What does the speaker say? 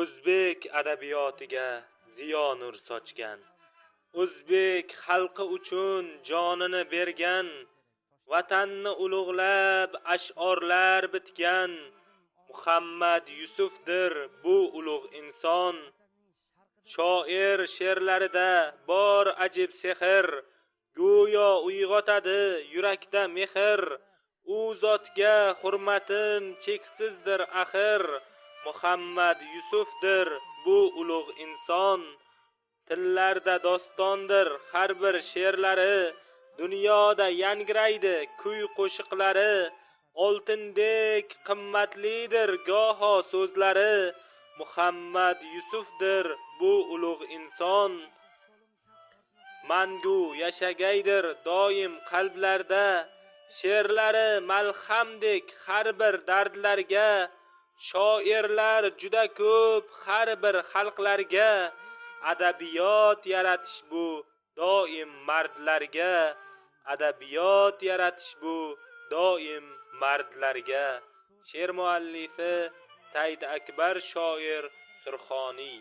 o'zbek adabiyotiga ziyo nur sochgan, o'zbek xalqi uchun jonini bergan, vatanni ulug'lab ash'orlar bitgan Muhammad Yusufdir bu ulug' inson. Shoir she'rlarida bor ajib sehr, go'yo uyg'otadi yurakda mehr. U zotga hurmatim cheksizdir axir, Muhammad Yusufdir bu ulug' inson. Tillarda dostondir har bir she'rlari, dunyoda yangraydi kuy qo'shiqlari. Oltindek qimmatlidir goho so'zlari, Muhammad Yusufdir bu ulug' inson. Mangu yashagaydir doim qalblarda, she'rlari malhamdek har bir dardlarga. Shoirlar juda ko'p har bir xalqlarga, adabiyot yaratish bu doim mardlarga, adabiyot yaratish bu doim mardlarga. She'r muallifi Said Akbar shoir Surxoniy.